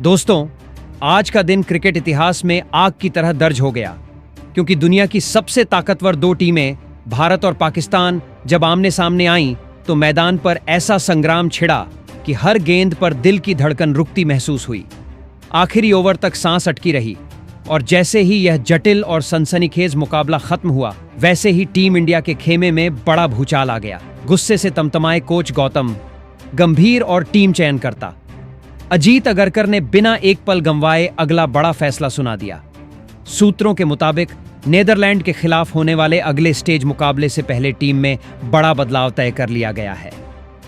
दोस्तों, आज का दिन क्रिकेट इतिहास में आग की तरह दर्ज हो गया, क्योंकि दुनिया की सबसे ताकतवर दो टीमें भारत और पाकिस्तान जब आमने सामने आईं तो मैदान पर ऐसा संग्राम छिड़ा कि हर गेंद पर दिल की धड़कन रुकती महसूस हुई। आखिरी ओवर तक सांस अटकी रही और जैसे ही यह जटिल और सनसनीखेज मुकाबला खत्म हुआ, वैसे ही टीम इंडिया के खेमे में बड़ा भूचाल आ गया। गुस्से से तमतमाए कोच गौतम गंभीर और टीम चयनकर्ता अजीत अगरकर ने बिना एक पल गंवाए अगला बड़ा फैसला सुना दिया। सूत्रों के मुताबिक नीदरलैंड के खिलाफ होने वाले अगले स्टेज मुकाबले से पहले टीम में बड़ा बदलाव तय कर लिया गया है।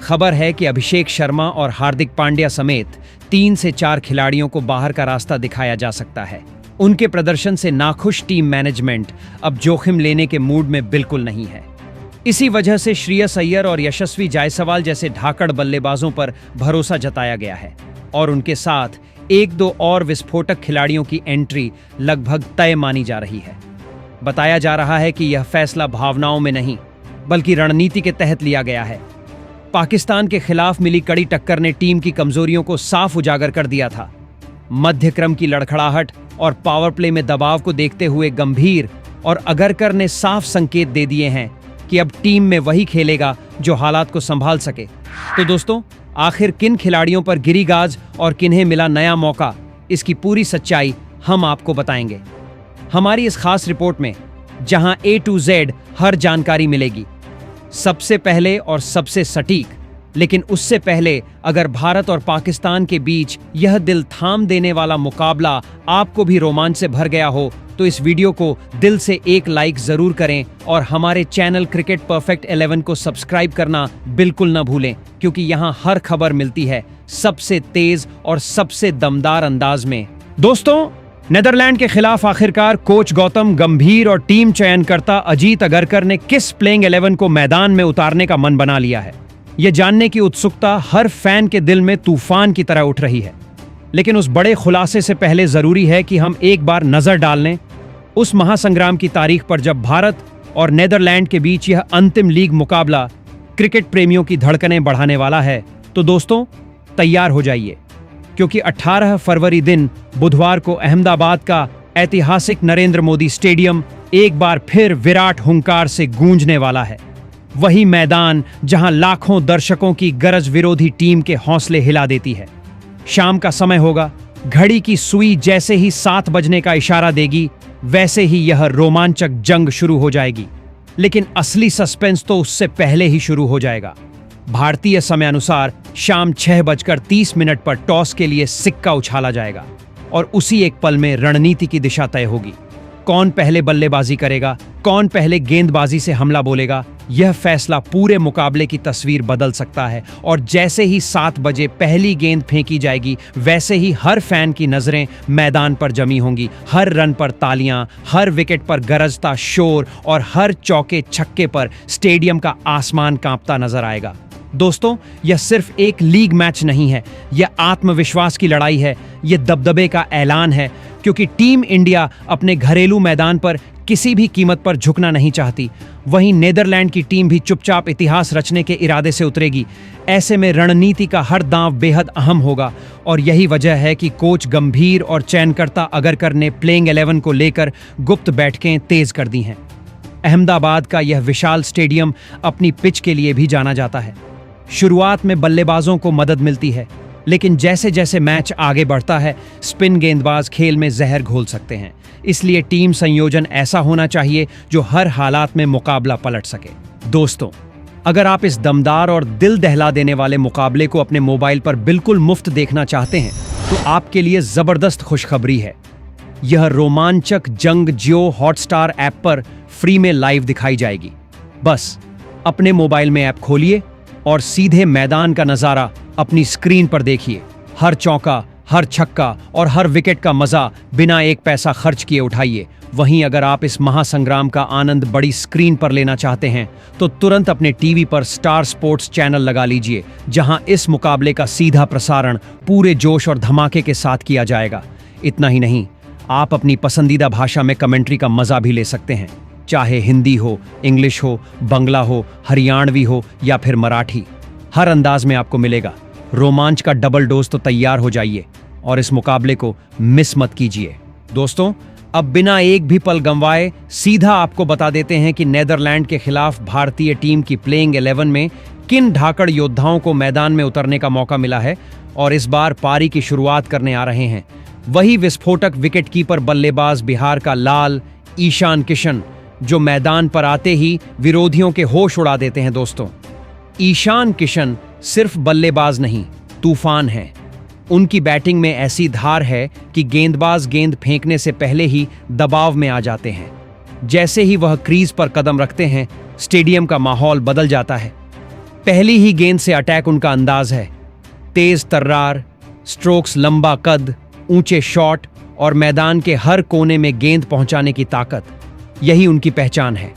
खबर है कि अभिषेक शर्मा और हार्दिक पांड्या समेत 3 से 4 खिलाड़ियों को बाहर का रास्ता दिखाया जा सकता है। उनके प्रदर्शन से नाखुश टीम मैनेजमेंट अब जोखिम लेने के मूड में बिल्कुल नहीं है। इसी वजह से श्रेयस अय्यर और यशस्वी जायसवाल जैसे धाकड़ बल्लेबाजों पर भरोसा जताया गया है और उनके साथ 1-2 और विस्फोटक खिलाड़ियों की एंट्री लगभग तय मानी जा रही है। बताया जा रहा है कि यह फैसला भावनाओं में नहीं बल्कि रणनीति के तहत लिया गया है। पाकिस्तान के खिलाफ मिली कड़ी टक्कर ने टीम की कमजोरियों को साफ उजागर कर दिया था। मध्यक्रम की लड़खड़ाहट और पावर प्ले में दबाव को देखते हुए गंभीर और अगरकर ने साफ संकेत दे दिए हैं कि अब टीम में वही खेलेगा जो हालात को संभाल सके। तो दोस्तों, आखिर किन खिलाड़ियों पर गिरी गाज और किन्हें मिला नया मौका, इसकी पूरी सच्चाई हम आपको बताएंगे हमारी इस खास रिपोर्ट में, जहां A to Z हर जानकारी मिलेगी। सबसे पहले और सबसे सटीक, लेकिन उससे पहले अगर भारत और पाकिस्तान के बीच यह दिल थाम देने वाला मुकाबला आपको भी रोमांच से भर गया हो तो इस वीडियो को दिल से एक लाइक जरूर करें और हमारे चैनल क्रिकेट परफेक्ट 11 को सब्सक्राइब करना बिल्कुल न भूलें, क्योंकि यहाँ हर खबर मिलती है सबसे तेज और सबसे दमदार अंदाज में। दोस्तों, नीदरलैंड के खिलाफ आखिरकार कोच गौतम गंभीर और टीम चयनकर्ता अजीत अगरकर ने किस प्लेइंग 11 को मैदान में उतारने का मन बना लिया है, यह जानने की उत्सुकता हर फैन के दिल में तूफान की तरह उठ रही है। लेकिन उस बड़े खुलासे से पहले जरूरी है कि हम एक बार नजर डाल लें उस महासंग्राम की तारीख पर जब भारत और नीदरलैंड के बीच यह अंतिम लीग मुकाबला क्रिकेट प्रेमियों की धड़कनें बढ़ाने वाला है। तो दोस्तों, तैयार हो जाइए, क्योंकि 18 फरवरी दिन बुधवार को अहमदाबाद का ऐतिहासिक नरेंद्र मोदी स्टेडियम एक बार फिर विराट हुंकार से गूंजने वाला है। वही मैदान जहां लाखों दर्शकों की गरज विरोधी टीम के हौसले हिला देती है। शाम का समय होगा, घड़ी की सुई जैसे ही 7 बजने का इशारा देगी, वैसे ही यह रोमांचक जंग शुरू हो जाएगी। लेकिन असली सस्पेंस तो उससे पहले ही शुरू हो जाएगा। भारतीय समय अनुसार शाम 6:30 पर टॉस के लिए सिक्का उछाला जाएगा और उसी एक पल में रणनीति की दिशा तय होगी। कौन पहले बल्लेबाजी करेगा, कौन पहले गेंदबाजी से हमला बोलेगा, यह फैसला पूरे मुकाबले की तस्वीर बदल सकता है। और जैसे ही 7 बजे पहली गेंद फेंकी जाएगी, वैसे ही हर फैन की नजरें मैदान पर जमी होंगी। हर रन पर तालियां, हर विकेट पर गरजता शोर और हर चौके छक्के पर स्टेडियम का आसमान कांपता नजर आएगा। दोस्तों, यह सिर्फ एक लीग मैच नहीं है, यह आत्मविश्वास की लड़ाई है, यह दबदबे का ऐलान है, क्योंकि टीम इंडिया अपने घरेलू मैदान पर किसी भी कीमत पर झुकना नहीं चाहती। वहीं नीदरलैंड की टीम भी चुपचाप इतिहास रचने के इरादे से उतरेगी। ऐसे में रणनीति का हर दांव बेहद अहम होगा और यही वजह है कि कोच गंभीर और चयनकर्ता अगरकर ने प्लेइंग 11 को लेकर गुप्त बैठकें तेज कर दी हैं। अहमदाबाद का यह विशाल स्टेडियम अपनी पिच के लिए भी जाना जाता है। शुरुआत में बल्लेबाजों को मदद मिलती है, लेकिन जैसे जैसे मैच आगे बढ़ता है, स्पिन गेंदबाज खेल में जहर घोल सकते हैं। इसलिए टीम संयोजन ऐसा होना चाहिए जो हर हालात में मुकाबला पलट सके। दोस्तों, अगर आप इस दमदार और दिल दहला देने वाले मुकाबले को अपने मोबाइल पर बिल्कुल मुफ्त देखना चाहते हैं, तो आपके लिए जबरदस्त खुशखबरी है। यह रोमांचक जंग जियो हॉटस्टार ऐप पर फ्री में लाइव दिखाई जाएगी। बस अपने मोबाइल में ऐप खोलिए और सीधे मैदान का नजारा अपनी स्क्रीन पर देखिए। हर चौका, हर छक्का और हर विकेट का मजा बिना एक पैसा खर्च किए उठाइए। वहीं अगर आप इस महासंग्राम का आनंद बड़ी स्क्रीन पर लेना चाहते हैं, तो तुरंत अपने टीवी पर स्टार स्पोर्ट्स चैनल लगा लीजिए, जहां इस मुकाबले का सीधा प्रसारण पूरे जोश और धमाके के साथ किया जाएगा। इतना ही नहीं, आप अपनी पसंदीदा भाषा में कमेंट्री का मजा भी ले सकते हैं, चाहे हिंदी हो, इंग्लिश हो, बंगला हो, हरियाणवी हो या फिर मराठी। हर अंदाज में आपको मिलेगा। रोमांच का डबल डोज तो तैयार हो जाइए। और इस मुकाबले को मिस मत कीजिए। दोस्तों, अब बिना एक भी पल गंवाए सीधा आपको बता देते हैं कि नीदरलैंड के खिलाफ भारतीय टीम की प्लेइंग 11 में किन धाकड़ योद्धाओं को मैदान में उतरने का मौका मिला है और इस बार पारी की शुरुआत करने आ रहे हैं वही विस्फोटक विकेटकीपर बल्लेबाज बिहार का लाल ईशान किशन, जो मैदान पर आते ही विरोधियों के होश उड़ा देते हैं। दोस्तों, ईशान किशन सिर्फ बल्लेबाज नहीं, तूफान है। उनकी बैटिंग में ऐसी धार है कि गेंदबाज गेंद फेंकने से पहले ही दबाव में आ जाते हैं। जैसे ही वह क्रीज पर कदम रखते हैं, स्टेडियम का माहौल बदल जाता है। पहली ही गेंद से अटैक उनका अंदाज है। तेज तर्रार, स्ट्रोक्स, लंबा कद, ऊंचे शॉट और मैदान के हर कोने में गेंद पहुंचाने की ताकत, यही उनकी पहचान है।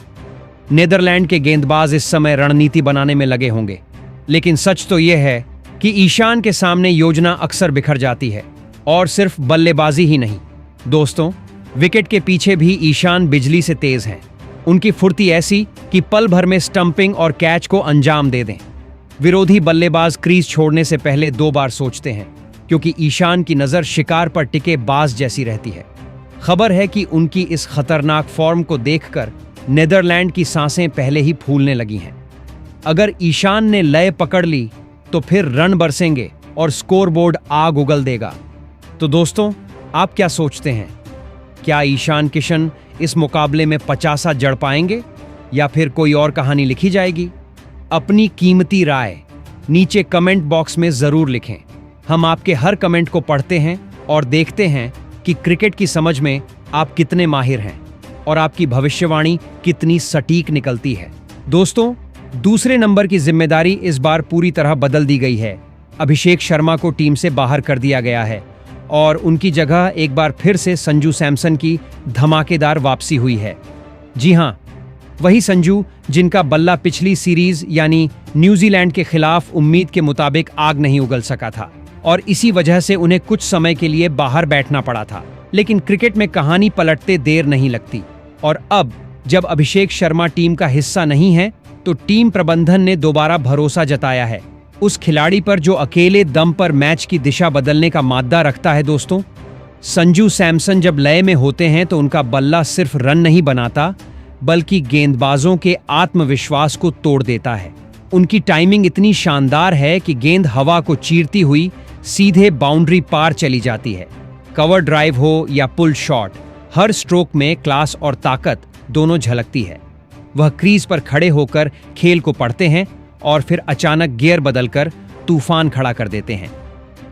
नीदरलैंड के गेंदबाज इस समय रणनीति बनाने में लगे होंगे, लेकिन सच तो यह है कि ईशान के सामने योजना अक्सर बिखर जाती है। और सिर्फ बल्लेबाजी ही नहीं दोस्तों, विकेट के पीछे भी ईशान बिजली से तेज हैं। उनकी फुर्ती ऐसी कि पल भर में स्टंपिंग और कैच को अंजाम दे दें। विरोधी बल्लेबाज क्रीज छोड़ने से पहले 2 बार सोचते हैं, क्योंकि ईशान की नजर शिकार पर टिके बाज जैसी रहती है। खबर है कि उनकी इस खतरनाक फॉर्म को देखकर नीदरलैंड की सांसें पहले ही फूलने लगी हैं। अगर ईशान ने लय पकड़ ली तो फिर रन बरसेंगे और स्कोरबोर्ड आग उगल देगा। तो दोस्तों, आप क्या सोचते हैं? क्या ईशान किशन इस मुकाबले में 50 जड़ पाएंगे या फिर कोई और कहानी लिखी जाएगी? अपनी कीमती राय नीचे कमेंट बॉक्स में जरूर लिखें। हम आपके हर कमेंट को पढ़ते हैं और देखते हैं कि क्रिकेट की समझ में आप कितने माहिर हैं और आपकी भविष्यवाणी कितनी सटीक निकलती है। दोस्तों, दूसरे नंबर की जिम्मेदारी इस बार पूरी तरह बदल दी गई है। अभिषेक शर्मा को टीम से बाहर कर दिया गया है और उनकी जगह एक बार फिर से संजू सैमसन की धमाकेदार वापसी हुई है। जी हां, वही संजू जिनका बल्ला पिछली सीरीज यानी न्यूजीलैंड के खिलाफ उम्मीद के मुताबिक आग नहीं उगल सका था और इसी वजह से उन्हें कुछ समय के लिए बाहर बैठना पड़ा था। लेकिन क्रिकेट में कहानी पलटते देर नहीं लगती और अब जब अभिषेक शर्मा टीम का हिस्सा नहीं है तो टीम प्रबंधन ने दोबारा भरोसा जताया है उस खिलाड़ी पर जो अकेले दम पर मैच की दिशा बदलने का माद्दा रखता है। दोस्तों, संजू सैमसन जब लय में होते हैं तो उनका बल्ला सिर्फ रन नहीं बनाता, बल्कि गेंदबाजों के आत्मविश्वास को तोड़ देता है। उनकी टाइमिंग इतनी शानदार है कि गेंद हवा को चीरती हुई सीधे बाउंड्री पार चली जाती है। कवर ड्राइव हो या पुल शॉट, हर स्ट्रोक में क्लास और ताकत दोनों झलकती है। वह क्रीज पर खड़े होकर खेल को पढ़ते हैं और फिर अचानक गियर बदलकर तूफान खड़ा कर देते हैं।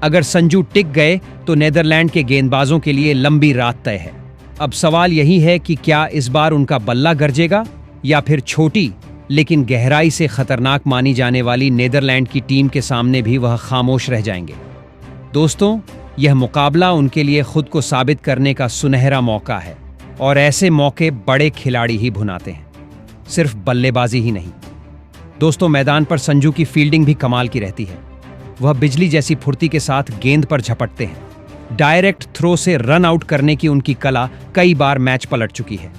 अगर संजू टिक गए तो नीदरलैंड के गेंदबाजों के लिए लंबी रात तय है। अब सवाल यही है कि क्या इस बार उनका बल्ला गरजेगा या फिर छोटी लेकिन गहराई से खतरनाक मानी जाने वाली नीदरलैंड की टीम के सामने भी वह खामोश रह जाएंगे। दोस्तों, यह मुकाबला उनके लिए खुद को साबित करने का सुनहरा मौका है और ऐसे मौके बड़े खिलाड़ी ही भुनाते हैं, सिर्फ बल्लेबाजी ही नहीं। दोस्तों, मैदान पर संजू की फील्डिंग भी कमाल की रहती है। वह बिजली जैसी फुर्ती के साथ गेंद पर झपटते हैं। डायरेक्ट थ्रो से रन आउट करने की उनकी कला कई बार मैच पलट चुकी है।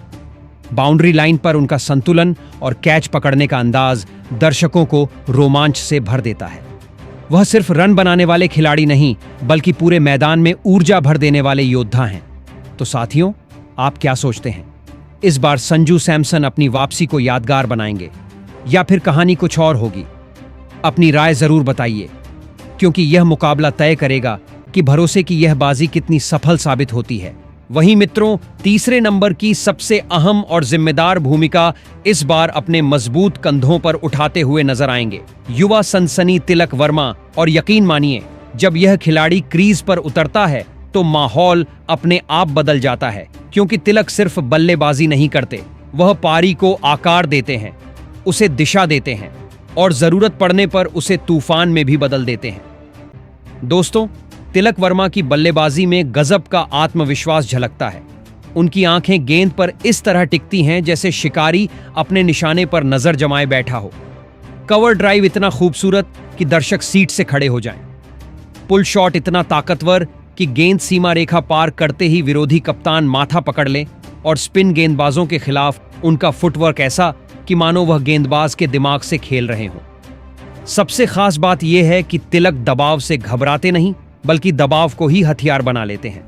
बाउंड्री लाइन पर उनका संतुलन और कैच पकड़ने का अंदाज दर्शकों को रोमांच से भर देता है। वह सिर्फ रन बनाने वाले खिलाड़ी नहीं, बल्कि पूरे मैदान में ऊर्जा भर देने वाले योद्धा हैं। तो साथियों, आप क्या सोचते हैं? इस बार संजू सैमसन अपनी वापसी को यादगार बनाएंगे या फिर कहानी कुछ और होगी? अपनी राय जरूर बताइए, क्योंकि यह मुकाबला तय करेगा कि भरोसे की यह बाजी कितनी सफल साबित होती है। वहीं मित्रों, तीसरे नंबर की सबसे अहम और जिम्मेदार भूमिका इस बार अपने मजबूत कंधों पर उठाते हुए नजर आएंगे युवा सनसनी तिलक वर्मा। और यकीन मानिए, जब यह खिलाड़ी क्रीज पर उतरता है तो माहौल अपने आप बदल जाता है, क्योंकि तिलक सिर्फ बल्लेबाजी नहीं करते, वह पारी को आकार देते हैं, उसे दिशा देते हैं और जरूरत पड़ने पर उसे तूफान में भी बदल देते हैं। दोस्तों, तिलक वर्मा की बल्लेबाजी में गजब का आत्मविश्वास झलकता है। उनकी आंखें गेंद पर इस तरह टिकती हैं जैसे शिकारी अपने निशाने पर नजर जमाए बैठा हो। कवर ड्राइव इतना खूबसूरत कि दर्शक सीट से खड़े हो जाएं। पुल शॉट इतना ताकतवर कि गेंद सीमा रेखा पार करते ही विरोधी कप्तान माथा पकड़ ले, और स्पिन गेंदबाजों के खिलाफ उनका फुटवर्क ऐसा कि मानो वह गेंदबाज के दिमाग से खेल रहे हों। सबसे खास बात यह है कि तिलक दबाव से घबराते नहीं, बल्कि दबाव को ही हथियार बना लेते हैं।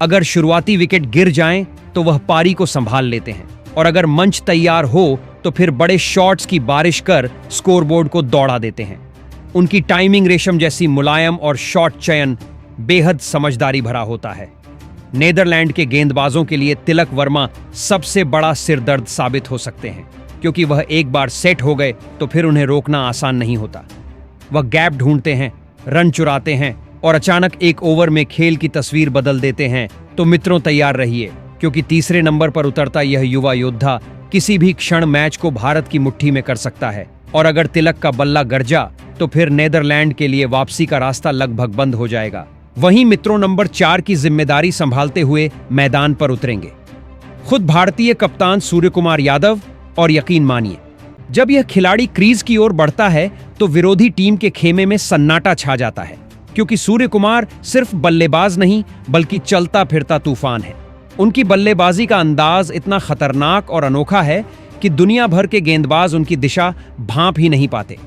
अगर शुरुआती विकेट गिर जाएं तो वह पारी को संभाल लेते हैं, और अगर मंच तैयार हो तो फिर बड़े शॉट्स की बारिश कर स्कोरबोर्ड को दौड़ा देते हैं। उनकी टाइमिंग रेशम जैसी मुलायम और शॉट चयन बेहद समझदारी भरा होता है। नीदरलैंड के गेंदबाजों के लिए तिलक वर्मा सबसे बड़ा सिरदर्द साबित हो सकते हैं, क्योंकि वह एक बार सेट हो गए तो फिर उन्हें रोकना आसान नहीं होता। वह गैप ढूंढते हैं, रन चुराते हैं और अचानक एक ओवर में खेल की तस्वीर बदल देते हैं। तो मित्रों, तैयार रहिए, क्योंकि तीसरे नंबर पर उतरता यह युवा योद्धा किसी भी क्षण मैच को भारत की मुट्ठी में कर सकता है। और अगर तिलक का बल्ला गरजा तो फिर नीदरलैंड के लिए वापसी का रास्ता लगभग बंद हो जाएगा। वहीं मित्रों, नंबर 4 की जिम्मेदारी संभालते हुए मैदान पर उतरेंगे खुद भारतीय कप्तान सूर्य कुमार यादव। और यकीन मानिए, जब यह खिलाड़ी क्रीज की ओर बढ़ता है तो विरोधी टीम के खेमे में सन्नाटा छा जाता है, क्योंकि सूर्य कुमार सिर्फ बल्लेबाज नहीं बल्कि चलता फिरता तूफान है। उनकी बल्लेबाजी का अंदाज इतना खतरनाक और अनोखा है कि दुनिया भर के गेंदबाज उनकी दिशा भांप ही नहीं पाते।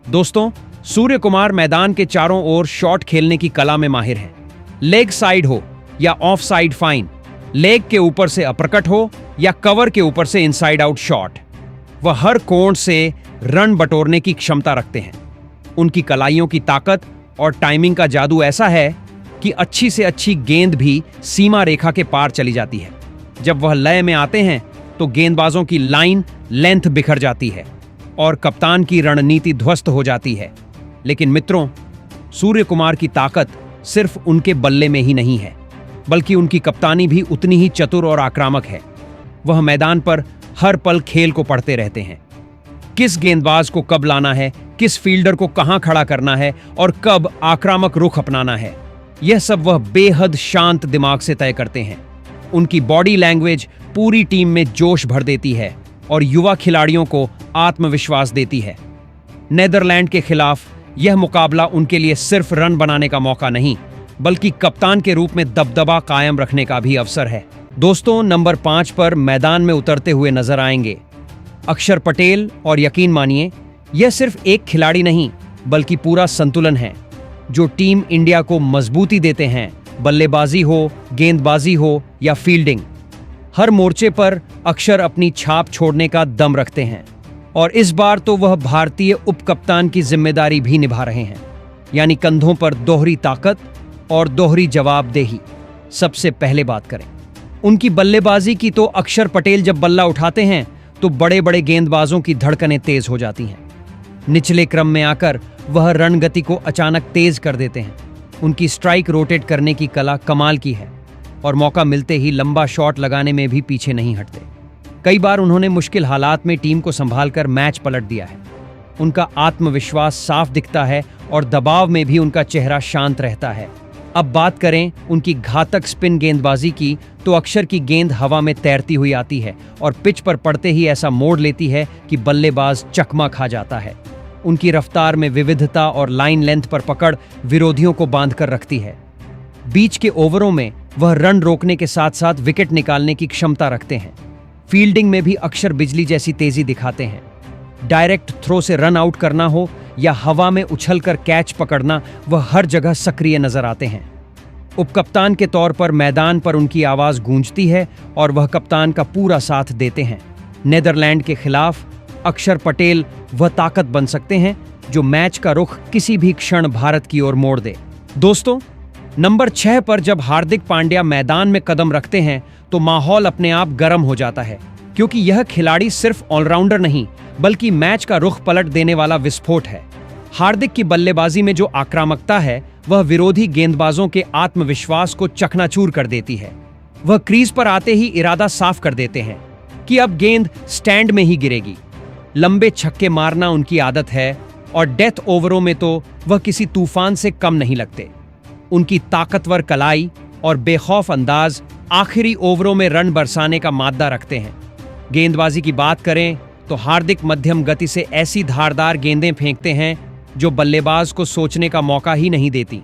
दोस्तों, सूर्य कुमार मैदान के चारों ओर शॉट खेलने की कला में माहिर हैं। लेग साइड हो या ऑफ साइड फाइन, लेग के ऊपर से अपरकट हो या कवर के ऊपर से इनसाइड आउट शॉट, वह हर कोण से रन बटोरने की क्षमता रखते हैं। उनकी कलाइयों की ताकत और टाइमिंग का जादू ऐसा है कि अच्छी से अच्छी गेंद भी सीमा रेखा के पार चली जाती है। जब वह लय में आते हैं तो गेंदबाजों की लाइन लेंथ बिखर जाती है और कप्तान की रणनीति ध्वस्त हो जाती है। लेकिन मित्रों, सूर्य कुमार की ताकत सिर्फ उनके बल्ले में ही नहीं है, बल्कि उनकी कप्तानी भी उतनी ही चतुर और आक्रामक है। वह मैदान पर हर पल खेल को पढ़ते रहते हैं। किस गेंदबाज को कब लाना है, किस फील्डर को कहां खड़ा करना है और कब आक्रामक रुख अपनाना है, यह सब वह बेहद शांत दिमाग से तय करते हैं। उनकी बॉडी लैंग्वेज पूरी टीम में जोश भर देती है और युवा खिलाड़ियों को आत्मविश्वास देती है। नीदरलैंड के खिलाफ यह मुकाबला उनके लिए सिर्फ रन बनाने का मौका नहीं, बल्कि कप्तान के रूप में दबदबा कायम रखने का भी अवसर है। दोस्तों, नंबर 5 पर मैदान में उतरते हुए नजर आएंगे अक्षर पटेल। और यकीन मानिए, यह सिर्फ एक खिलाड़ी नहीं बल्कि पूरा संतुलन है जो टीम इंडिया को मजबूती देते हैं। बल्लेबाजी हो, गेंदबाजी हो या फील्डिंग, हर मोर्चे पर अक्षर अपनी छाप छोड़ने का दम रखते हैं। और इस बार तो वह भारतीय उप कप्तान की जिम्मेदारी भी निभा रहे हैं, यानी कंधों पर दोहरी ताकत और दोहरी जवाबदेही। सबसे पहले बात करें उनकी बल्लेबाजी की, तो अक्षर पटेल जब बल्ला उठाते हैं तो बड़े बड़े गेंदबाजों की धड़कनें तेज हो जाती हैं। निचले क्रम में आकर वह रन गति को अचानक तेज कर देते हैं। उनकी स्ट्राइक रोटेट करने की कला कमाल की है और मौका मिलते ही लंबा शॉट लगाने में भी पीछे नहीं हटते। कई बार उन्होंने मुश्किल हालात में टीम को संभालकर मैच पलट दिया है। उनका आत्मविश्वास साफ दिखता है और दबाव में भी उनका चेहरा शांत रहता है। अब बात करें उनकी घातक स्पिन गेंदबाजी की, तो अक्षर की गेंद हवा में तैरती हुई आती है और पिच पर पड़ते ही ऐसा मोड़ लेती है कि बल्लेबाज चकमा खा जाता है। उनकी रफ्तार में विविधता और लाइन लेंथ पर पकड़ विरोधियों को बांधकर रखती है। बीच के ओवरों में वह रन रोकने के साथ साथ विकेट निकालने की क्षमता रखते हैं। फील्डिंग में भी अक्षर बिजली जैसी तेजी दिखाते हैं। डायरेक्ट थ्रो से रन आउट करना हो या हवा में उछलकर कैच पकड़ना, वह हर जगह सक्रिय नजर आते हैं। उपकप्तान के तौर पर मैदान पर उनकी आवाज गूंजती है और वह कप्तान का पूरा साथ देते हैं। नीदरलैंड के खिलाफ अक्षर पटेल वह ताकत बन सकते हैं जो मैच का रुख किसी भी क्षण भारत की ओर मोड़ दे। दोस्तों, नंबर 6 पर जब हार्दिक पांड्या मैदान में कदम रखते हैं तो माहौल अपने आप गर्म हो जाता है, क्योंकि यह खिलाड़ी सिर्फ ऑलराउंडर नहीं बल्कि मैच का रुख पलट देने वाला विस्फोट है। हार्दिक की बल्लेबाजी में जो आक्रामकता है वह विरोधी गेंदबाजों के आत्मविश्वास को चकनाचूर कर देती है। वह क्रीज पर आते ही इरादा साफ कर देते हैं कि अब गेंद स्टैंड में ही गिरेगी। लंबे छक्के मारना उनकी आदत है और डेथ ओवरों में तो वह किसी तूफान से कम नहीं लगते। उनकी ताकतवर कलाई और बेखौफ अंदाज आखिरी ओवरों में रन बरसाने का मादा रखते हैं। गेंदबाजी की बात करें तो हार्दिक मध्यम गति से ऐसी धारदार गेंदें फेंकते हैं जो बल्लेबाज को सोचने का मौका ही नहीं देती।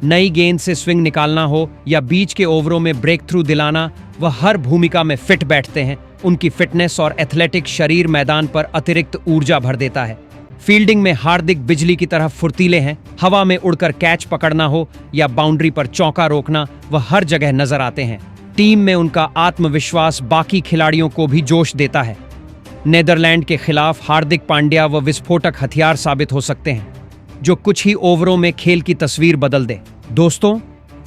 नई गेंद से स्विंग निकालना हो या बीच के ओवरों में ब्रेक थ्रू दिलाना, वह हर भूमिका में फिट बैठते हैं। उनकी फिटनेस और एथलेटिक शरीर मैदान पर अतिरिक्त ऊर्जा भर देता है। फील्डिंग में हार्दिक बिजली की तरह फुर्तीले हैं। हवा में उड़कर कैच पकड़ना हो या बाउंड्री पर चौका रोकना, वह हर जगह नजर आते हैं। टीम में उनका आत्मविश्वास बाकी खिलाड़ियों को भी जोश देता है। नेदरलैंड के खिलाफ हार्दिक पांड्या वह विस्फोटक हथियार साबित हो सकते हैं जो कुछ ही ओवरों में खेल की तस्वीर बदल दे। दोस्तों,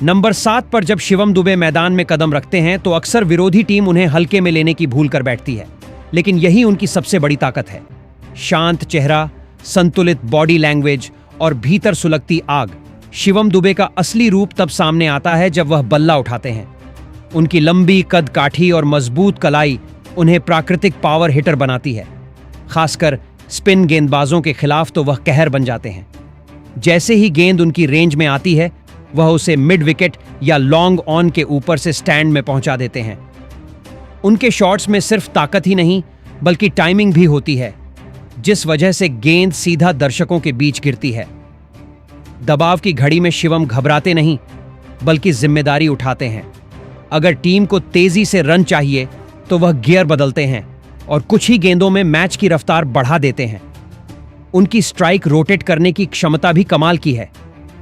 नंबर 7 पर जब शिवम दुबे मैदान में कदम रखते हैं तो अक्सर विरोधी टीम उन्हें हल्के में लेने की भूल कर बैठती है, लेकिन यही उनकी सबसे बड़ी ताकत है। शांत चेहरा, संतुलित बॉडी लैंग्वेज और भीतर सुलगती आग। शिवम दुबे का असली रूप तब सामने आता है जब वह बल्ला उठाते हैं। उनकी लंबी कद काठी और मजबूत कलाई उन्हें प्राकृतिक पावर हिटर बनाती है। खासकर स्पिन गेंदबाजों के खिलाफ तो वह कहर बन जाते हैं। जैसे ही गेंद उनकी रेंज में आती है, वह उसे मिड विकेट या लॉन्ग ऑन के ऊपर से स्टैंड में पहुंचा देते हैं। उनके शॉट्स में सिर्फ ताकत ही नहीं बल्कि टाइमिंग भी होती है, जिस वजह से गेंद सीधा दर्शकों के बीच गिरती है। दबाव की घड़ी में शिवम घबराते नहीं बल्कि जिम्मेदारी उठाते हैं। अगर टीम को तेजी से रन चाहिए तो वह गियर बदलते हैं और कुछ ही गेंदों में मैच की रफ्तार बढ़ा देते हैं। उनकी स्ट्राइक रोटेट करने की क्षमता भी कमाल की है,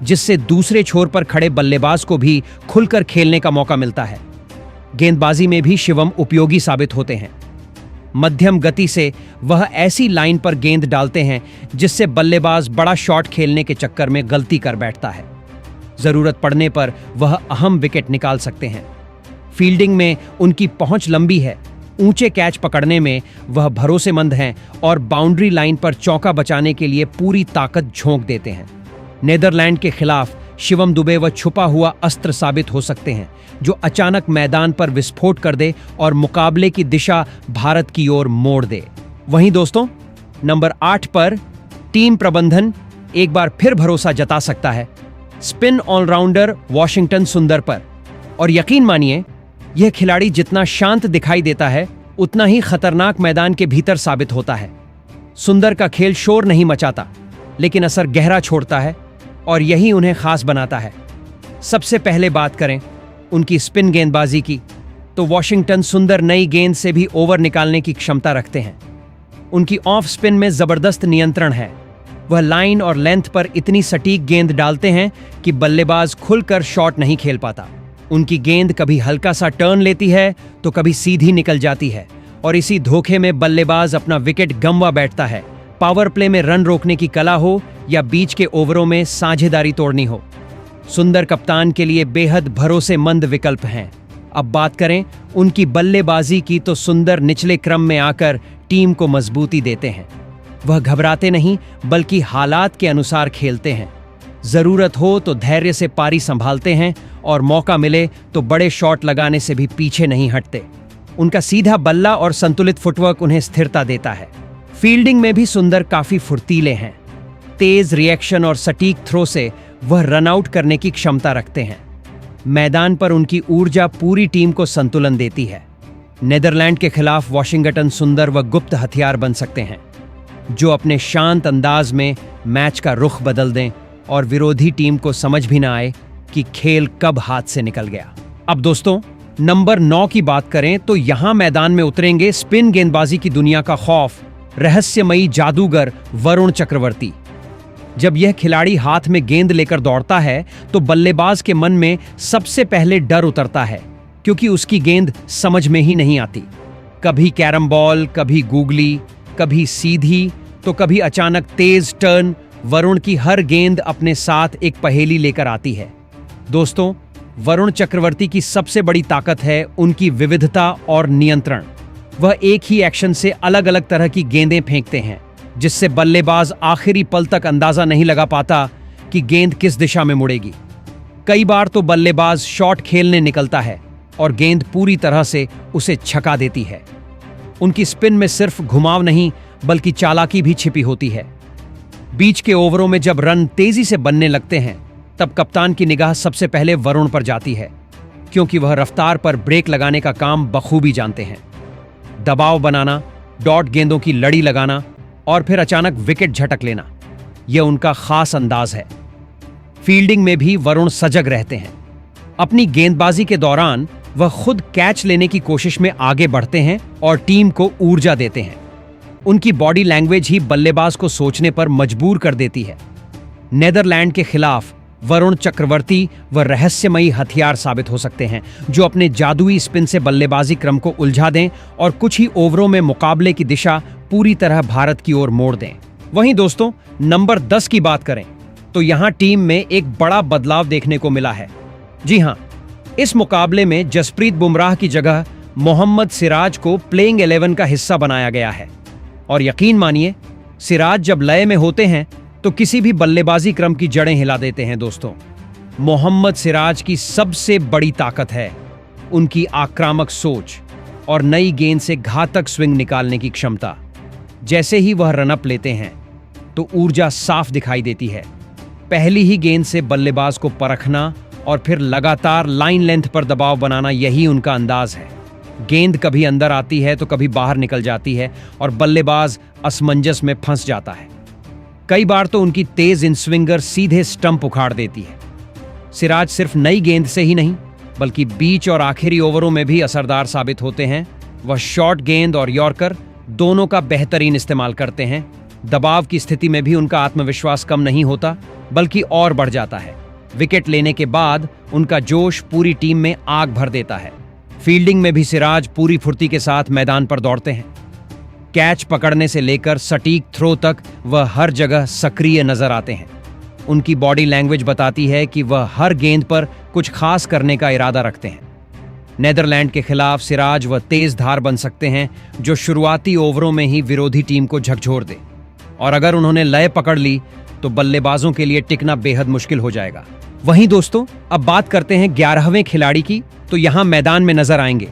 जिससे दूसरे छोर पर खड़े बल्लेबाज को भी खुलकर खेलने का मौका मिलता है। गेंदबाजी में भी शिवम उपयोगी साबित होते हैं। मध्यम गति से वह ऐसी लाइन पर गेंद डालते हैं जिससे बल्लेबाज बड़ा शॉट खेलने के चक्कर में गलती कर बैठता है। जरूरत पड़ने पर वह अहम विकेट निकाल सकते हैं। फील्डिंग में उनकी पहुंच लंबी है, ऊंचे कैच पकड़ने में वह भरोसेमंद हैं और बाउंड्री लाइन पर चौका बचाने के लिए पूरी ताकत झोंक देते हैं। नेदरलैंड के खिलाफ शिवम दुबे वह छुपा हुआ अस्त्र साबित हो सकते हैं जो अचानक मैदान पर विस्फोट कर दे और मुकाबले की दिशा भारत की ओर मोड़ दे। वहीं दोस्तों, नंबर 8 पर टीम प्रबंधन एक बार फिर भरोसा जता सकता है स्पिन ऑलराउंडर वॉशिंगटन सुंदर पर। और यकीन मानिए, यह खिलाड़ी जितना शांत दिखाई देता है उतना ही खतरनाक मैदान के भीतर साबित होता है। सुंदर का खेल शोर नहीं मचाता, लेकिन असर गहरा छोड़ता है और यही उन्हें खास बनाता है। सबसे पहले बात करें उनकी स्पिन गेंदबाजी की, तो वॉशिंगटन सुंदर नई गेंद से भी ओवर निकालने की क्षमता रखते हैं। उनकी ऑफ स्पिन में जबरदस्त नियंत्रण है। वह लाइन और लेंथ पर इतनी सटीक गेंद डालते हैं कि बल्लेबाज खुलकर शॉट नहीं खेल पाता। उनकी गेंद कभी हल्का सा टर्न लेती है तो कभी सीधी निकल जाती है और इसी धोखे में बल्लेबाज अपना विकेट गंवा बैठता है। पावर प्ले में रन रोकने की कला हो या बीच के ओवरों में साझेदारी तोड़नी हो, सुंदर कप्तान के लिए बेहद भरोसेमंद विकल्प हैं। अब बात करें उनकी बल्लेबाजी की, तो सुंदर निचले क्रम में आकर टीम को मजबूती देते हैं। वह घबराते नहीं बल्कि हालात के अनुसार खेलते हैं। जरूरत हो तो धैर्य से पारी संभालते हैं और मौका मिले तो बड़े शॉट लगाने से भी पीछे नहीं हटते। उनका सीधा बल्ला और संतुलित फुटवर्क उन्हें स्थिरता देता है। फील्डिंग में भी सुंदर काफी फुर्तीले हैं। तेज रिएक्शन और सटीक थ्रो से वह रन आउट करने की क्षमता रखते हैं। मैदान पर उनकी ऊर्जा पूरी टीम को संतुलन देती है। नेदरलैंड के खिलाफ वॉशिंगटन सुंदर व गुप्त हथियार बन सकते हैं, जो अपने शांत अंदाज में मैच का रुख बदल दें और विरोधी टीम को समझ भी ना आए कि खेल कब हाथ से निकल गया। अब दोस्तों, नंबर 9 की बात करें तो यहां मैदान में उतरेंगे स्पिन गेंदबाजी की दुनिया का खौफ, रहस्यमयी जादूगर वरुण चक्रवर्ती। जब यह खिलाड़ी हाथ में गेंद लेकर दौड़ता है तो बल्लेबाज के मन में सबसे पहले डर उतरता है, क्योंकि उसकी गेंद समझ में ही नहीं आती। कभी कैरम बॉल, कभी गूगली, कभी सीधी, तो कभी अचानक तेज टर्न। वरुण की हर गेंद अपने साथ एक पहेली लेकर आती है। दोस्तों, वरुण चक्रवर्ती की सबसे बड़ी ताकत है उनकी विविधता और नियंत्रण। वह एक ही एक्शन से अलग अलग तरह की गेंदें फेंकते हैं, जिससे बल्लेबाज आखिरी पल तक अंदाजा नहीं लगा पाता कि गेंद किस दिशा में मुड़ेगी। कई बार तो बल्लेबाज शॉट खेलने निकलता है और गेंद पूरी तरह से उसे छका देती है। उनकी स्पिन में सिर्फ घुमाव नहीं बल्कि चालाकी भी छिपी होती है। बीच के ओवरों में जब रन तेजी से बनने लगते हैं तब कप्तान की निगाह सबसे पहले वरुण पर जाती है, क्योंकि वह रफ्तार पर ब्रेक लगाने का काम बखूबी जानते हैं। दबाव बनाना, डॉट गेंदों की लड़ी लगाना और फिर अचानक विकेट झटक लेना, यह उनका खास अंदाज है। फील्डिंग में भी वरुण सजग रहते हैं। अपनी गेंदबाजी के दौरान वह खुद कैच लेने की कोशिश में आगे बढ़ते हैं और टीम को ऊर्जा देते हैं। उनकी बॉडी लैंग्वेज ही बल्लेबाज को सोचने पर मजबूर कर देती है। नेदरलैंड के खिलाफ वरुण चक्रवर्ती व रहस्यमयी हथियार साबित हो सकते हैं, जो अपने जादुई स्पिन से बल्लेबाजी क्रम को उलझा दें और कुछ ही ओवरों में मुकाबले की दिशा पूरी तरह भारत की ओर मोड़ दें। वहीं दोस्तों, नंबर 10 की बात करें तो यहां टीम में एक बड़ा बदलाव देखने को मिला है। जी हां, इस मुकाबले में जसप्रीत बुमराह की जगह मोहम्मद सिराज को प्लेइंग 11 का हिस्सा बनाया गया है। और यकीन मानिए, सिराज जब लय में होते हैं तो किसी भी बल्लेबाजी क्रम की जड़ें हिला देते हैं। दोस्तों, मोहम्मद सिराज की सबसे बड़ी ताकत है उनकी आक्रामक सोच और नई गेंद से घातक स्विंग निकालने की क्षमता। जैसे ही वह रनअप लेते हैं तो ऊर्जा साफ दिखाई देती है। पहली ही गेंद से बल्लेबाज को परखना और फिर लगातार लाइन लेंथ पर दबाव बनाना, यही उनका अंदाज है। गेंद कभी अंदर आती है तो कभी बाहर निकल जाती है और बल्लेबाज असमंजस में फंस जाता है। कई बार तो उनकी तेज इन स्विंगर सीधे स्टंप उखाड़ देती है। सिराज सिर्फ नई गेंद से ही नहीं बल्कि बीच और आखिरी ओवरों में भी असरदार साबित होते हैं। वह शॉर्ट गेंद और यॉर्कर दोनों का बेहतरीन इस्तेमाल करते हैं। दबाव की स्थिति में भी उनका आत्मविश्वास कम नहीं होता बल्कि और बढ़ जाता है। विकेट लेने के बाद उनका जोश पूरी टीम में आग भर देता है। फील्डिंग में भी सिराज पूरी फुर्ती के साथ मैदान पर दौड़ते हैं। कैच पकड़ने से लेकर सटीक थ्रो तक वह हर जगह सक्रिय नजर आते हैं। उनकी बॉडी लैंग्वेज बताती है कि वह हर गेंद पर कुछ खास करने का इरादा रखते हैं। नेदरलैंड के खिलाफ सिराज वह तेज धार बन सकते हैं जो शुरुआती ओवरों में ही विरोधी टीम को झकझोर दे, और अगर उन्होंने लय पकड़ ली तो बल्लेबाजों के लिए टिकना बेहद मुश्किल हो जाएगा। वहीं दोस्तों, अब बात करते हैं 11वें खिलाड़ी की। तो यहां मैदान में नजर आएंगे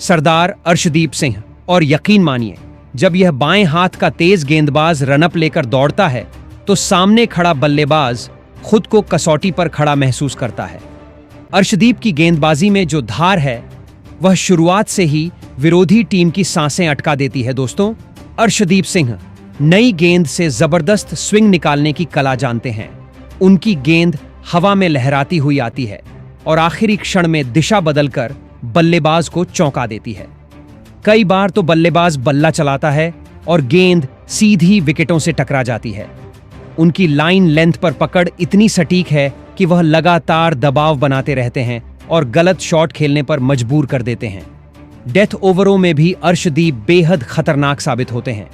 सरदार अर्शदीप सिंह। और यकीन मानिए, जब यह बाएं हाथ का तेज गेंदबाज रनअप लेकर दौड़ता है तो सामने खड़ा बल्लेबाज खुद को कसौटी पर खड़ा महसूस करता है। अर्शदीप की गेंदबाजी में जो धार है वह शुरुआत से ही विरोधी टीम की सांसें अटका देती है। दोस्तों, अर्शदीप सिंह नई गेंद से जबरदस्त स्विंग निकालने की कला जानते हैं। उनकी गेंद हवा में लहराती हुई आती है और आखिरी क्षण में दिशा बदलकर बल्लेबाज को चौंका देती है। कई बार तो बल्लेबाज बल्ला चलाता है और गेंद सीधी विकेटों से टकरा जाती है। उनकी लाइन लेंथ पर पकड़ इतनी सटीक है कि वह लगातार दबाव बनाते रहते हैं और गलत शॉट खेलने पर मजबूर कर देते हैं। डेथ ओवरों में भी अर्शदीप बेहद खतरनाक साबित होते हैं।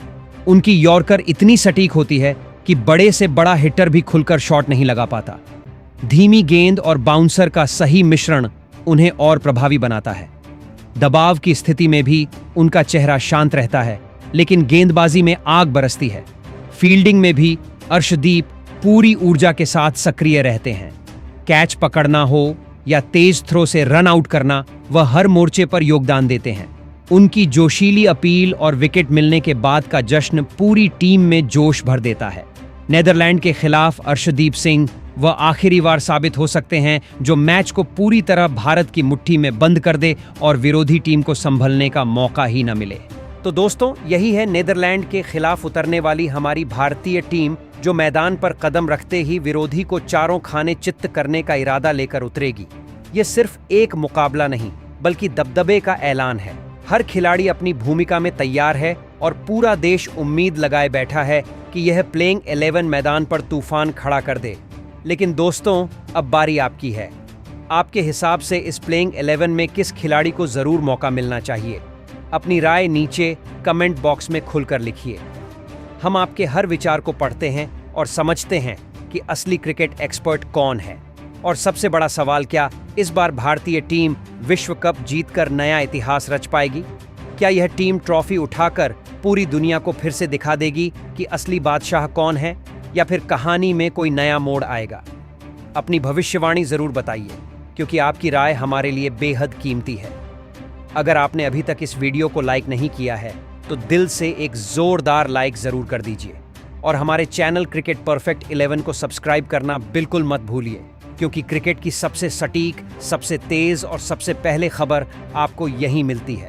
उनकी यॉर्कर इतनी सटीक होती है कि बड़े से बड़ा हिटर भी खुलकर शॉट नहीं लगा पाता। धीमी गेंद और बाउंसर का सही मिश्रण उन्हें और प्रभावी बनाता है। दबाव की स्थिति में भी उनका चेहरा शांत रहता है, लेकिन गेंदबाजी में आग बरसती है। फील्डिंग में भी अर्शदीप पूरी ऊर्जा के साथ सक्रिय रहते हैं। कैच पकड़ना हो या तेज थ्रो से रन आउट करना, वह हर मोर्चे पर योगदान देते हैं। उनकी जोशीली अपील और विकेट मिलने के बाद का जश्न पूरी टीम में जोश भर देता है। नेदरलैंड के खिलाफ अर्शदीप सिंह वह आखिरी बार साबित हो सकते हैं जो मैच को पूरी तरह भारत की मुट्ठी में बंद कर दे और विरोधी टीम को संभलने का मौका ही न मिले। तो दोस्तों, यही है नेदरलैंड के खिलाफ उतरने वाली हमारी भारतीय टीम, जो मैदान पर कदम रखते ही विरोधी को चारों खाने चित्त करने का इरादा लेकर उतरेगी। ये सिर्फ एक मुकाबला नहीं बल्कि दबदबे का ऐलान है। हर खिलाड़ी अपनी भूमिका में तैयार है और पूरा देश उम्मीद लगाए बैठा है कि यह प्लेइंग 11 मैदान पर तूफान खड़ा कर दे। लेकिन दोस्तों, अब बारी आपकी है। आपके हिसाब से इस प्लेइंग 11 में किस खिलाड़ी को जरूर मौका मिलना चाहिए? अपनी राय नीचे कमेंट बॉक्स में खुलकर लिखिए। हम आपके हर विचार को पढ़ते हैं और समझते हैं कि असली क्रिकेट एक्सपर्ट कौन है। और सबसे बड़ा सवाल, क्या इस बार भारतीय टीम विश्व कप जीतकर नया इतिहास रच पाएगी? क्या यह टीम ट्रॉफी उठाकर पूरी दुनिया को फिर से दिखा देगी कि असली बादशाह कौन है, या फिर कहानी में कोई नया मोड़ आएगा? अपनी भविष्यवाणी जरूर बताइए, क्योंकि आपकी राय हमारे लिए बेहद कीमती है। अगर आपने अभी तक इस वीडियो को लाइक नहीं किया है तो दिल से एक जोरदार लाइक जरूर कर दीजिए, और हमारे चैनल क्रिकेट परफेक्ट 11 को सब्सक्राइब करना बिल्कुल मत भूलिए, क्योंकि क्रिकेट की सबसे सटीक, सबसे तेज और सबसे पहले खबर आपको यहीं मिलती है।